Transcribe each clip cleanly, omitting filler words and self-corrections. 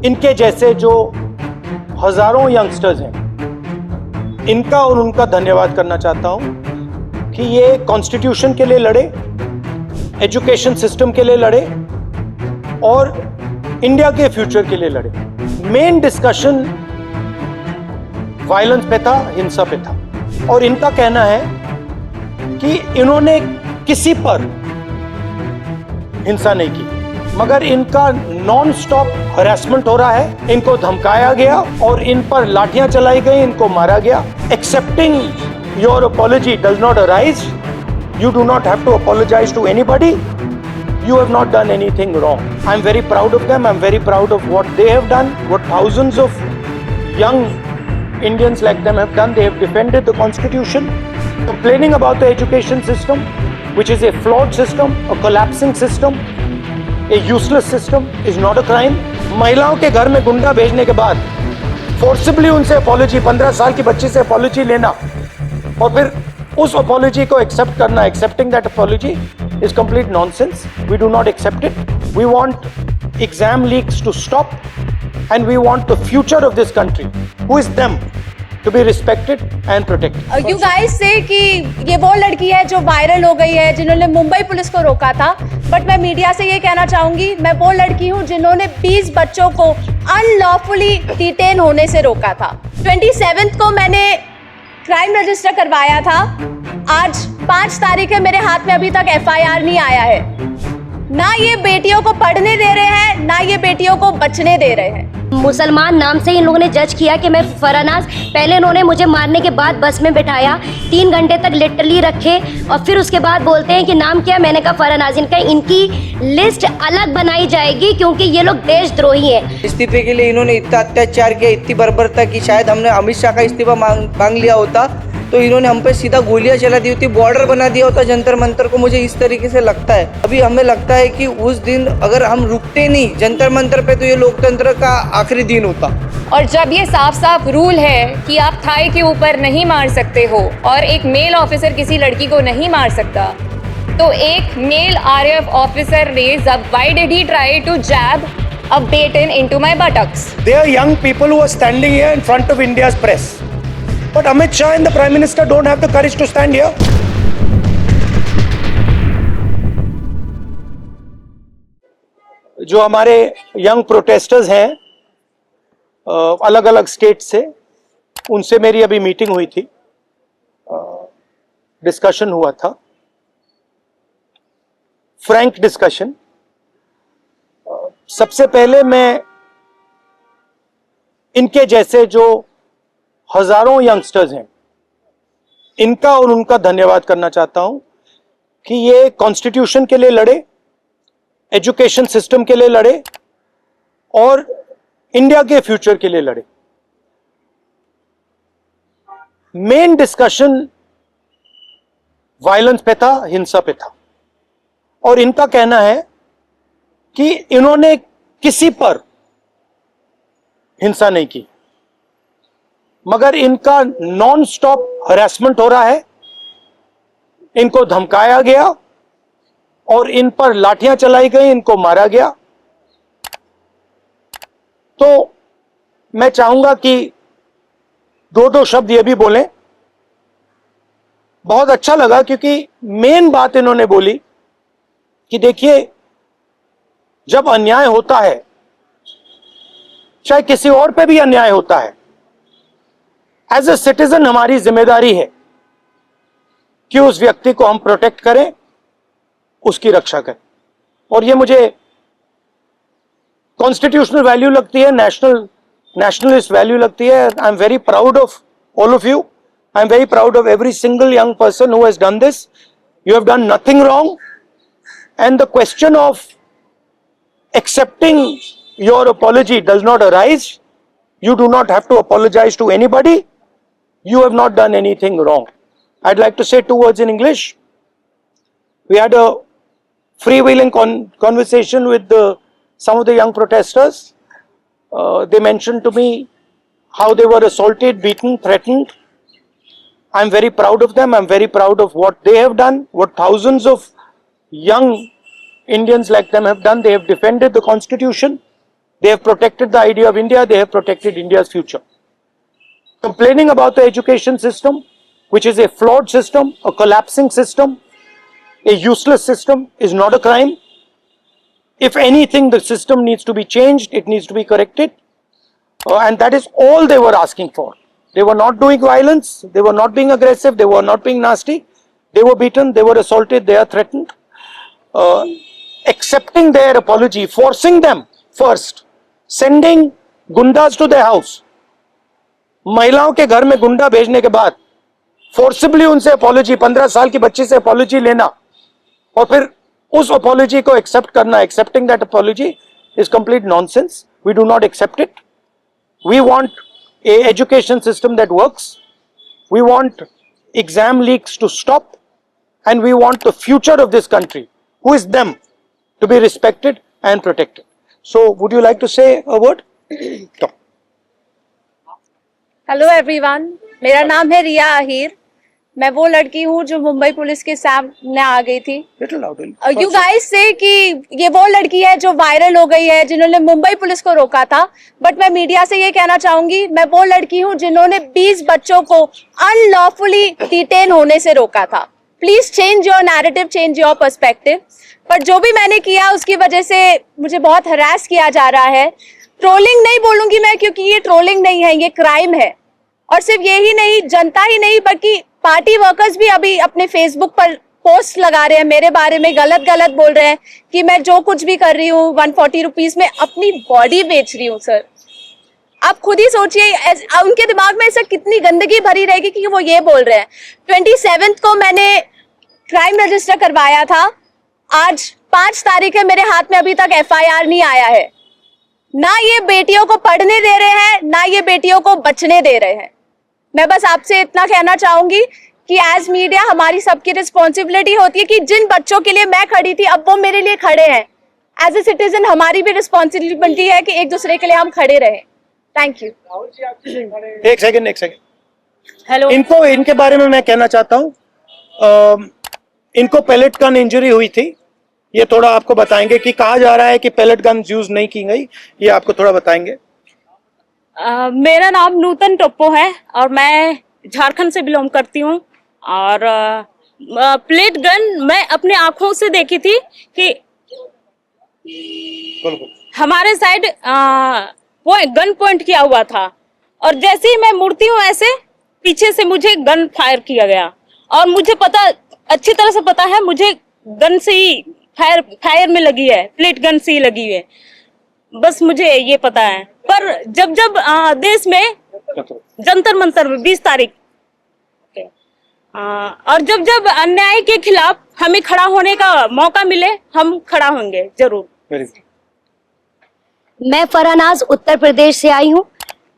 इनके जैसे जो हजारों यंगस्टर्स हैं, इनका और उनका धन्यवाद करना चाहता हूं कि ये कॉन्स्टिट्यूशन के लिए लड़े, एजुकेशन सिस्टम के लिए लड़े और इंडिया के फ्यूचर के लिए लड़े। मेन डिस्कशन वायलेंस पे था, हिंसा पे था, और इनका कहना है कि इन्होंने किसी पर हिंसा नहीं की, मगर इनका नॉन स्टॉप हरासमेंट हो रहा है, इनको धमकाया गया और इन पर लाठियां चलाई गई, इनको मारा गया। Accepting your apology does not arise, you do not have to apologize to anybody, you have not done anything wrong. I'm very proud of them, I'm very proud of what they have done, what thousands of young Indians like them have done. They have defended the constitution. Complaining about the education system, which is a flawed system, a collapsing system, a useless system, is not a crime. महिलाओं के घर में गुंडा भेजने के बाद forcibly उनसे apology, 15 साल की बच्ची से अपॉलजी लेना और फिर उस अपॉलजी को एक्सेप्ट करना, accepting that apology is complete nonsense. We do not accept it. We want exam leaks to stop and we want the future of this country, who is them, to be respected and protected. You guys say कि ये वो लड़की है जो viral हो गई है, जिन्होंने मुंबई पुलिस को रोका था, बट मैं मीडिया से ये कहना चाहूंगी, मैं वो लड़की हूँ जिन्होंने 20 बच्चों को अनलॉफुली डिटेन होने से रोका था. 27 को मैंने क्राइम रजिस्टर करवाया था. आज 5 तारीख है, मेरे हाथ में अभी तक FIR नहीं आया है. ना ये बेटियों को पढ़ने दे रहे हैं, ना ये बेटियों को बचने दे रहे हैं. मुसलमान नाम से इन लोगों ने जज किया कि मैं फरानाज, पहले इन्होंने मुझे मारने के बाद बस में बिठाया, 3 घंटे तक लिटरली रखे और फिर उसके बाद बोलते हैं कि नाम क्या. मैंने कहा फरानाज. इनकी लिस्ट अलग बनाई जाएगी क्योंकि ये लोग देशद्रोही हैं. इस्तीफे के लिए इन्होंने इतना अत्याचार किया, इतनी बर्बरता की, शायद हमने अमित शाह का इस्तीफा मांग लिया होता तो इन्होंने हम पे सीधा गोलियां चला दी होती, बॉर्डर बना दिया होता जंतर मंतर को. मुझे इस तरीके से लगता है. अभी हमें लगता है कि उस दिन अगर हम रुकते नहीं जंतर मंतर पे तो ये लोकतंत्र का आखिरी दिन होता. और जब ये साफ साफ रूल है कि आप थाई के ऊपर नहीं मार सकते हो और एक मेल ऑफिसर किसी लड़की को नहीं मार सकता, तो एक male RAF officer raise up, why did he try to jab a baton into my buttocks? They are young people who are standing here in front of India's press. But Amit Shah and the Prime Minister don't have the courage to stand here. जो हमारे young protesters हैं अलग अलग state से, उनसे मेरी अभी meeting हुई थी, डिस्कशन हुआ था, फ्रैंक डिस्कशन. सबसे पहले मैं इनके जैसे जो हजारों यंगस्टर्स हैं, इनका और उनका धन्यवाद करना चाहता हूं कि ये कॉन्स्टिट्यूशन के लिए लड़े, एजुकेशन सिस्टम के लिए लड़े और इंडिया के फ्यूचर के लिए लड़े. मेन डिस्कशन वायलेंस पे था, हिंसा पे था, और इनका कहना है कि इन्होंने किसी पर हिंसा नहीं की, मगर इनका नॉन स्टॉप हरासमेंट हो रहा है, इनको धमकाया गया और इन पर लाठियां चलाई गई, इनको मारा गया. तो मैं चाहूंगा कि 2 शब्द ये भी बोलें. बहुत अच्छा लगा क्योंकि मेन बात इन्होंने बोली कि देखिए, जब अन्याय होता है, चाहे किसी और पे भी अन्याय होता है, एज ए सिटीजन हमारी जिम्मेदारी है कि उस व्यक्ति को हम प्रोटेक्ट करें, उसकी रक्षा करें. और ये मुझे कॉन्स्टिट्यूशनल वैल्यू लगती है, नेशनलिस्ट वैल्यू लगती है. I am very proud of all of you. I am very proud of every single young person who has done this. You have done nothing wrong, and the question of accepting your apology does not arise. You do not have to apologize to anybody. You have not done anything wrong. I'd like to say 2 words in English. We had a freewheeling conversation with some of the young protesters. They mentioned to me how they were assaulted, beaten, threatened. I'm very proud of them. I'm very proud of what they have done, what thousands of young Indians like them have done. They have defended the constitution. They have protected the idea of India. They have protected India's future. Complaining about the education system, which is a flawed system, a collapsing system, a useless system, is not a crime. If anything, the system needs to be changed, it needs to be corrected. And that is all they were asking for. They were not doing violence, they were not being aggressive, they were not being nasty. They were beaten, they were assaulted, they are threatened. Accepting their apology, forcing them first, sending gundas to their house. महिलाओं के घर में गुंडा भेजने के बाद forcibly उनसे apology, 15 साल की बच्ची से अपॉलॉजी लेना और फिर उस अपॉलॉजी को एक्सेप्ट करना, accepting that apology is complete nonsense. We do not accept it. We want a education system that works. We want exam leaks to stop, and we want the future of this country, who is them, to be respected and protected. So would you like to say a word? Hello everyone, मेरा नाम है रिया आहिर. मैं वो लड़की हूँ जो Mumbai police के सामने आ गई थी. Little louder. यू गाइस से कि ये वो लड़की है जो वायरल हो गई है, जिन्होंने मुंबई पुलिस को रोका था. बट मैं मीडिया से ये कहना चाहूंगी, मैं वो लड़की हूँ जिन्होंने 20 बच्चों को अनलॉफुली डिटेन होने से रोका था. Please change your narrative, change your perspective. पर जो भी मैंने किया उसकी वजह से मुझे बहुत हरास किया जा रहा है. ट्रोलिंग नहीं बोलूंगी मैं, क्योंकि ये ट्रोलिंग नहीं है, ये क्राइम है. और सिर्फ यही नहीं, जनता ही नहीं बल्कि पार्टी वर्कर्स भी अभी अपने फेसबुक पर पोस्ट लगा रहे हैं मेरे बारे में, गलत गलत बोल रहे हैं कि मैं जो कुछ भी कर रही हूँ 140 रुपीज में अपनी बॉडी बेच रही हूँ. सर आप खुद ही सोचिए, उनके दिमाग में ऐसा कितनी गंदगी भरी रहेगी कि वो ये बोल रहे हैं. 27 को मैंने क्राइम रजिस्टर करवाया था. आज 5 तारीख है, मेरे हाथ में अभी तक FIR नहीं आया है. ना ये बेटियों को पढ़ने दे रहे हैं, ना ये बेटियों को बचने दे रहे हैं. मैं बस आपसे इतना कहना चाहूंगी कि एज मीडिया हमारी सबकी रिस्पॉन्सिबिलिटी होती है कि जिन बच्चों के लिए मैं खड़ी थी अब वो मेरे लिए खड़े हैं. एज ए सिटीजन हमारी भी रिस्पॉन्सिबिलिटी है कि एक दूसरे के लिए हम खड़े रहें. Thank you. एक सेकंड. हेलो. इनके बारे में मैं कहना चाहता हूँ. इनको पैलेट गन इंजरी हुई थी. ये थोड़ा आपको बताएंगे कि कहा जा रहा है कि पैलेट गन यूज नहीं की गई. ये आपको थोड़ा बताएंगे. मेरा नाम नूतन टोप्पो है और मैं झारखंड से बिलोंग करती हूँ. और प्लेट गन मैं अपने आंखों से देखी थी कि हमारे साइड वो गन पॉइंट किया हुआ था और जैसे ही मैं मुड़ती हूँ ऐसे पीछे से मुझे गन फायर किया गया. और मुझे पता, अच्छी तरह से पता है, मुझे गन से ही फायर में लगी है, प्लेट गन से ही लगी है. बस मुझे ये पता है. पर जब देश में जंतर मंतर में 20 तारीख और जब अन्याय के खिलाफ हमें खड़ा होने का मौका मिले, हम खड़ा होंगे जरूर. मैं फरहानाज उत्तर प्रदेश से आई हूँ.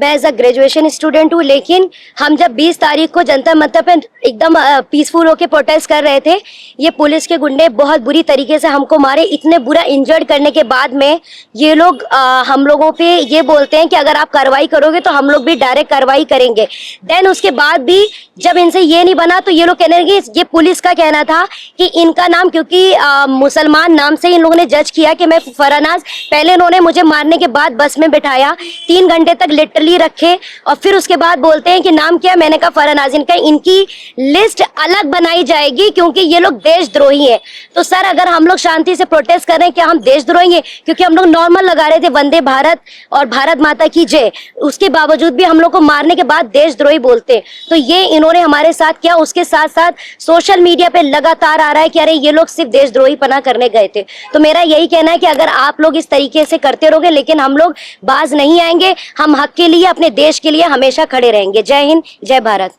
मैं एज अ ग्रेजुएशन स्टूडेंट हूँ. लेकिन हम जब 20 तारीख को जंतर मंतर पे एकदम पीसफुल होके प्रोटेस्ट कर रहे थे, ये पुलिस के गुंडे बहुत बुरी तरीके से हमको मारे. इतने बुरा इंजर्ड करने के बाद में ये लोग हम लोगों पे ये बोलते हैं कि अगर आप कार्रवाई करोगे तो हम लोग भी डायरेक्ट कार्रवाई करेंगे. देन उसके बाद भी जब इनसे ये नहीं बना तो ये लोग कहने लगे, ये पुलिस का कहना था कि इनका नाम, क्योंकि मुसलमान नाम से इन लोगों ने जज किया कि मैं फरहानाज, पहले इन्होंने मुझे मारने के बाद बस में बिठाया, 3 घंटे तक लिटरली रखे और फिर उसके बाद बोलते हैं कि नाम क्या. मैंने कहा फरहानाज. इनकी लिस्ट अलग बनाई जाएगी क्योंकि ये लोग देशद्रोही हैं. तो सर अगर हम लोग शांति से प्रोटेस्ट कर रहे हैं, क्या हम देशद्रोही हैं? क्योंकि हम लोग नॉर्मल लगा रहे थे वंदे भारत और भारत माता की जय, उसके बावजूद भी हम लोग को मारने के बाद देशद्रोही बोलते हैं. तो ये इन्होंने हमारे साथ किया. उसके साथ साथ सोशल मीडिया पे लगातार आ रहा है कि अरे ये लोग सिर्फ देशद्रोही पना करने गए थे. तो मेरा यही कहना है कि अगर आप लोग इस तरीके से करते रहोगे, लेकिन हम लोग बाज नहीं आएंगे. हम हक के लिए, अपने देश के लिए हमेशा खड़े रहेंगे. जय हिंद, जय भारत.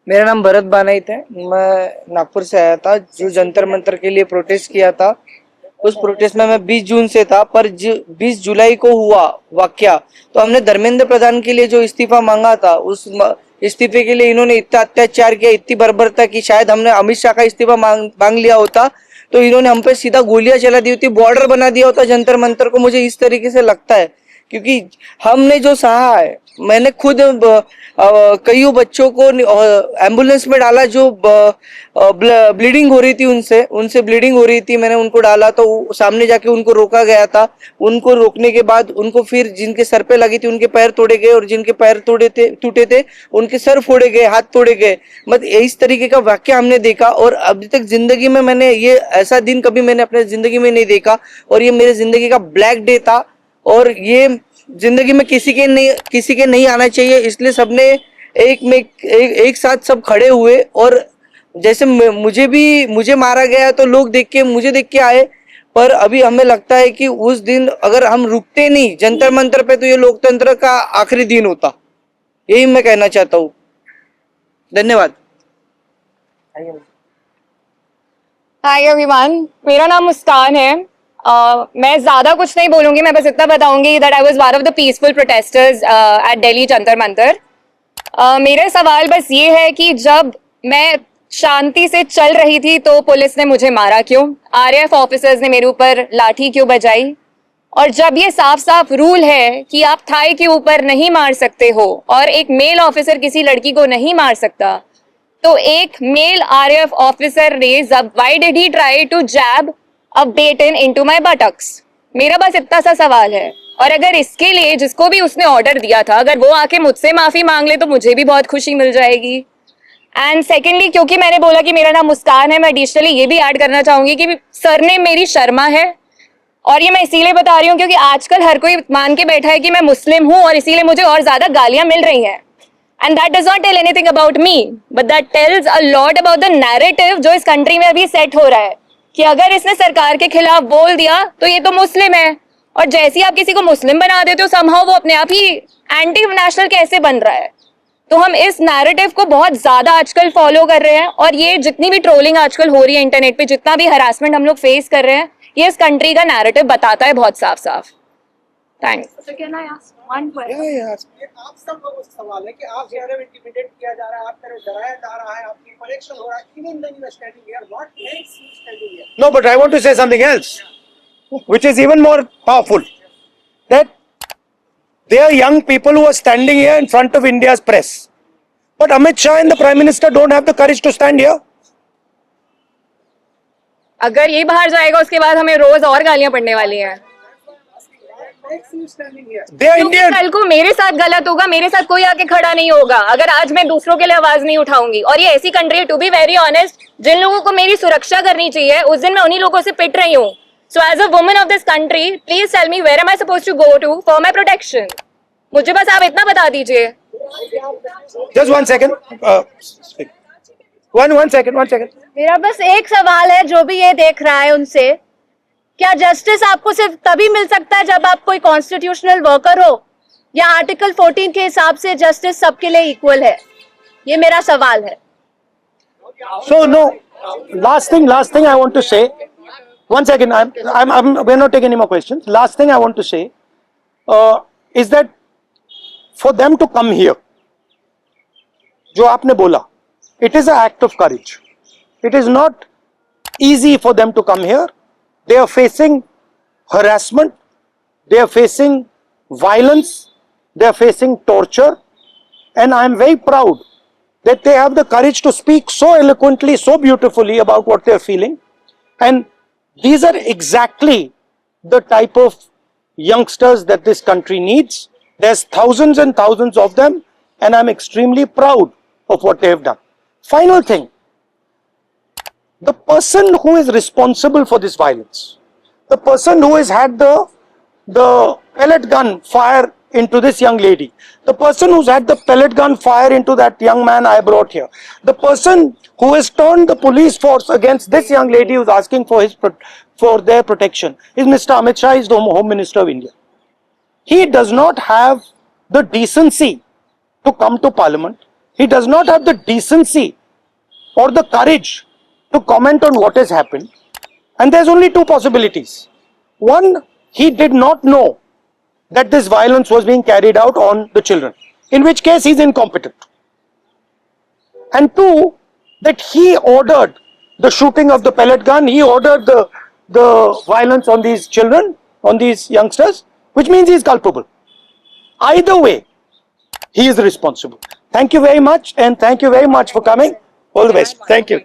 मेरा नाम भरत बानाइत है. मैं नागपुर से आया था जो जंतर मंतर के लिए प्रोटेस्ट किया था. उस प्रोटेस्ट में मैं 20 जून से था, पर 20 जुलाई को हुआ वाकया तो हमने धर्मेंद्र प्रधान के लिए जो इस्तीफा मांगा था, उस इस्तीफे के लिए इन्होंने इतना अत्याचार किया, इतनी बर्बरता की. शायद हमने अमित शाह का इस्तीफा मांग लिया होता तो इन्होंने हम पे सीधा गोलियां चला दी होती, बॉर्डर बना दिया होता जंतर मंतर को. मुझे इस तरीके से लगता है क्योंकि हमने जो सहा है, मैंने खुद कई बच्चों को एम्बुलेंस में डाला जो ब्लीडिंग हो रही थी, उनसे ब्लीडिंग हो रही थी, मैंने उनको डाला तो सामने जाके उनको रोका गया था। उनको रोकने के बाद उनको फिर जिनके सर पे लगी थी उनके पैर तोड़े गए, और जिनके पैर टूटे थे उनके सर फोड़े गए, हाथ तोड़े गए। मतलब इस तरीके का वाक्य हमने देखा, और अभी तक जिंदगी में मैंने ये ऐसा दिन कभी मैंने अपने जिंदगी में नहीं देखा, और ये मेरे जिंदगी का ब्लैक डे था, और ये जिंदगी में किसी के नहीं आना चाहिए। इसलिए सबने एक साथ सब खड़े हुए, और जैसे मुझे मारा गया तो लोग मुझे देख के आए, पर अभी हमें लगता है कि उस दिन अगर हम रुकते नहीं जंतर मंतर पे तो ये लोकतंत्र का आखिरी दिन होता। यही मैं कहना चाहता हूँ। धन्यवाद। हाय एवरीवन, मेरा नाम मुस्कान है। मैं ज्यादा कुछ नहीं बोलूंगी, मैं बस इतना बताऊंगी that I was one of the peaceful protesters at Delhi Jantar Mantar. मेरा सवाल बस ये है कि जब मैं शांति से चल रही थी तो पुलिस ने मुझे मारा क्यों? आरएएफ ऑफिसर्स ने मेरे ऊपर लाठी क्यों बजाई? और जब ये साफ साफ रूल है कि आप थाई के ऊपर नहीं मार सकते हो और एक मेल ऑफिसर किसी लड़की को नहीं मार सकता, तो एक मेल आरएएफ ऑफिसर ने why did he try to jab a baton into my buttocks? मेरा बस इतना सा सवाल है। और अगर इसके लिए जिसको भी उसने ऑर्डर दिया था, अगर वो आके मुझसे माफी मांग ले तो मुझे भी बहुत खुशी मिल जाएगी। एंड सेकेंडली, क्योंकि मैंने बोला कि मेरा नाम मुस्कान है, मैं एडिशनली ये भी ऐड करना चाहूंगी कि सरनेम मेरी शर्मा है, और ये मैं इसीलिए बता रही हूँ क्योंकि आजकल हर कोई मान के बैठा है कि मैं मुस्लिम हूँ, और इसीलिए मुझे और ज्यादा गालियां मिल रही हैं। And that does not tell anything about me, but that tells a lot about the narrative जो इस कंट्री में अभी सेट हो रहा है कि अगर इसने सरकार के खिलाफ बोल दिया तो ये तो मुस्लिम है, और जैसे ही आप किसी को मुस्लिम बना देते हो समहाउ वो अपने आप ही एंटी नेशनल कैसे बन रहा है। तो हम इस नैरेटिव को बहुत ज्यादा आजकल फॉलो कर रहे हैं, और ये जितनी भी ट्रोलिंग आजकल हो रही है इंटरनेट पे, जितना भी हरासमेंट हम लोग फेस कर रहे हैं, ये इस कंट्री का नैरेटिव बताता है बहुत साफ साफ। थैंक्स। आप सब लोगों से सवाल है कि आप ज्यादा इंटिमिडेट किया जा रहा है, आप तरफ डराया जा रहा है, आपकी कनेक्शन हो रहा है, even then you are standing here, what makes you standing here? No, but I want to say something else, which is even more powerful. That there are young people who are standing here in front of India's press, but Amit Shah and the Prime Minister don't have the courage to stand here. अगर ये बाहर जाएगा उसके बाद हमें रोज और गालियां पड़ने वाली हैं। What makes you standing here? They are क्योंकि Indian. कल को मेरे साथ गलत होगा, मेरे साथ कोई आके खड़ा नहीं होगा अगर आज मैं दूसरों के लिए आवाज नहीं उठाऊंगी। और ये ऐसी कंट्री है, टू बी वेरी ऑनेस्ट, जिन लोगों को मेरी सुरक्षा करनी चाहिए उस दिन मैं उन्हीं लोगों से पिट रही हूँ। So as a woman of this country, please tell me where am I supposed to go to for my protection. मुझे बस आप इतना बता दीजिए। Just 1 second. One second. मेरा बस एक सवाल है जो भी ये देख रहा है उनसे, क्या जस्टिस आपको सिर्फ तभी मिल सकता है जब आप कोई कॉन्स्टिट्यूशनल वर्कर हो, या आर्टिकल 14 के हिसाब से जस्टिस सबके लिए इक्वल है? ये मेरा सवाल है। So no, last thing I want to say. 1 second, we're not taking any more questions. Last thing I want to say is that for them to come here, जो आपने बोला, it is an act of courage. It is not easy for them to come here. They are facing harassment, they are facing violence, they are facing torture, and I am very proud that they have the courage to speak so eloquently, so beautifully about what they are feeling. And these are exactly the type of youngsters that this country needs. There's thousands and thousands of them, and I'm extremely proud of what they have done. Final thing, the person who is responsible for this violence, the person who has had the pellet gun fire into this young lady, the person who's had the pellet gun fire into that young man I brought here, the person who has turned the police force against this young lady who's asking for their protection is Mr. Amit Shah, is the Home Minister of India. He does not have the decency to come to Parliament. He does not have the decency or the courage to comment on what has happened. And there's only two possibilities. One, he did not know that this violence was being carried out on the children, in which case he's incompetent. And two, that he ordered the shooting of the pellet gun, he ordered the violence on these children, on these youngsters, which means he's culpable. Either way, he is responsible. Thank you very much, and thank you very much for coming. All the best. Thank you.